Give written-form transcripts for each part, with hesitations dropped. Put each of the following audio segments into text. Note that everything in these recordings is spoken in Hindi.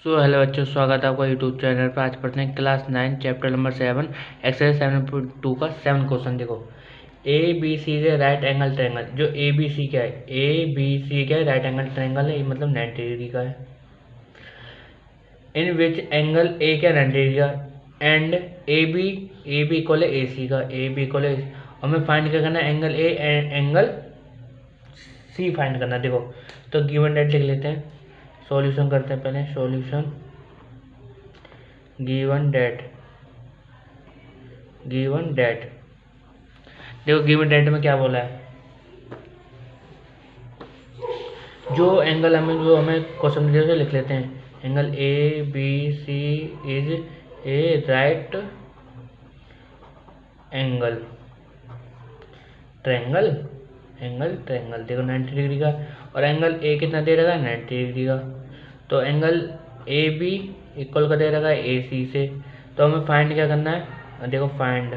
हेलो बच्चों, स्वागत है आपका यूट्यूब चैनल पर। आज पढ़ते हैं क्लास 9 चैप्टर नंबर 7 एक्सरसाइज 7.2 का 7 क्वेश्चन। देखो, ए बी सी है राइट एंगल ट्रायंगल। जो ए बी सी क्या है, ए बी सी क्या है, राइट एंगल ट्रायंगल है, ये मतलब 90 डिग्री का है। इन विच एंगल ए क्या 90 डिग्री का एंड ए बी इक्वल है ए सी का, ए बी इक्वल है। हमें फाइंड क्या करना है, angle A angle C find करना है। देखो, तो गिवन डेट लिख लेते हैं, सॉल्यूशन करते हैं पहले। सॉल्यूशन गिवन डेट देखो, गिवन डेट में क्या बोला है, जो हमें क्वेश्चन दिया लिख लेते हैं। Angle A B C is a right angle triangle देखो 90 डिग्री का, और एंगल ए कितना दे रखा है, 90 डिग्री का। तो एंगल ए बी इक्वल का दे रखा है ए सी से। तो हमें फाइंड क्या करना है, देखो फाइंड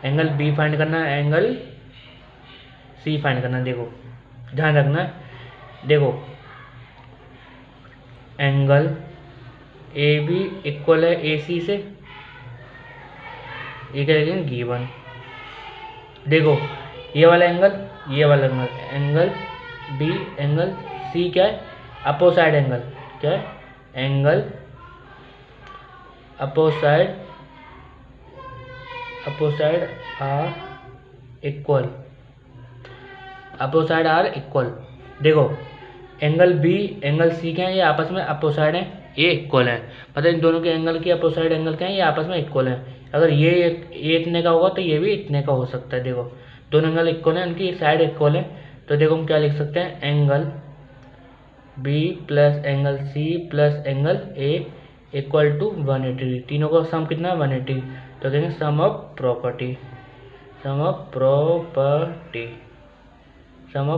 एंगल बी फाइंड करना है, एंगल सी फाइंड करना है। देखो ध्यान रखना है, देखो एंगल ए बी इक्वल है ए सी से, ये क्या लिखेंगे, गिवन। देखो ये वाला angle angle B angle C क्या है, अपोसाइड एंगल क्या है, एंगल अपोसाइड आर इक्वल। देखो एंगल बी एंगल सी क्या है, ये आपस में अपोसाइड है, ये इक्वल है। मतलब इन दोनों के एंगल की अपोसाइड एंगल क्या है, ये आपस में इक्वल है। अगर ये इतने का होगा तो ये भी इतने का हो सकता है। देखो दोनों एंगल इक्वल है, उनकी साइड इक्वल है। तो देखो हम क्या लिख सकते हैं, angle B plus angle C plus angle A equal to 180 degree. तीनों का सम कितना है, 180। तो कहेंगे सम ऑफ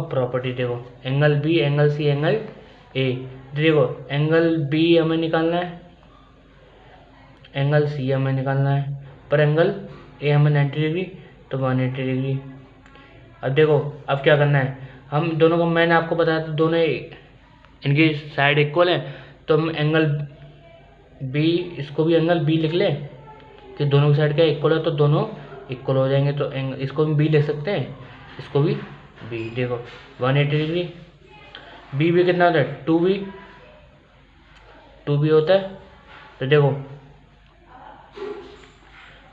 प्रॉपर्टी। देखो angle B angle C angle A. देखो एंगल बी हमें निकालना है, एंगल सी हमें निकालना है, पर एंगल ए हमें 90 डिग्री, तो 180 डिग्री। अब देखो अब क्या करना है, हम दोनों को, मैंने आपको बताया था दोनों इनकी साइड इक्वल है। तो हम एंगल बी, इसको भी एंगल बी लिख लें कि दोनों की साइड क्या इक्वल है, तो दोनों इक्वल हो जाएंगे। तो इसको भी बी ले सकते हैं, इसको भी बी। देखो 180 डिग्री, बी कितना होता है, 2b होता है। तो देखो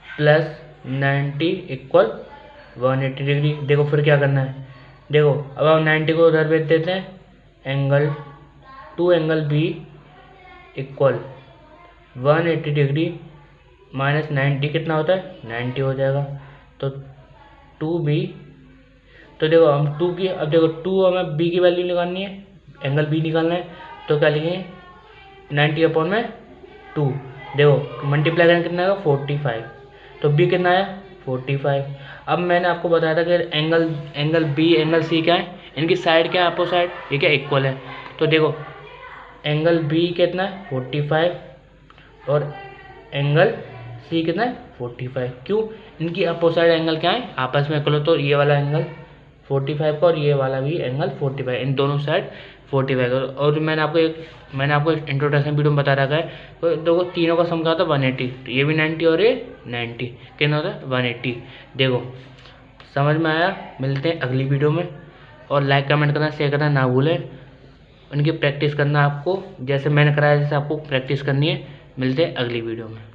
प्लस 90 इक्वल 180 डिग्री। देखो फिर क्या करना है, देखो अब हम 90 को उधर भेज देते हैं, angle B equal 180 degree minus 90 कितना होता है, 90 हो जाएगा। तो 2b, तो देखो हम 2 की, अब देखो 2 हमें b की वैल्यू निकालनी है, एंगल b निकालना है। तो क्या लिखेंगे, 90 अपॉन में 2। देखो मल्टीप्लाई करेंगे कितना आएगा, 45। तो b कितना आया, 45। अब मैंने आपको बताया था कि एंगल बी एंगल सी क्या है, इनकी साइड क्या है, अपोसाइड, ये क्या इक्वल है। तो देखो एंगल बी कितना है, 45, और एंगल सी कितना है, 45। क्यों, इनकी अपोसाइड एंगल क्या है, आपस में इक्वल हो। तो ये वाला एंगल 45 का और ये वाला भी एंगल 45, इन दोनों साइड 45 का। और मैंने आपको इंट्रोडक्शन वीडियो में बता रखा है। तो देखो तीनों का सम क्या होता है, 180। तो ये भी 90 और ये 90 कितना होता है, 180। देखो समझ में आया। मिलते हैं अगली वीडियो में, और लाइक कमेंट करना शेयर करना ना भूलें। उनकी प्रैक्टिस करना आपको, जैसे मैंने कराया जैसे आपको प्रैक्टिस करनी है। मिलते हैं अगली वीडियो में।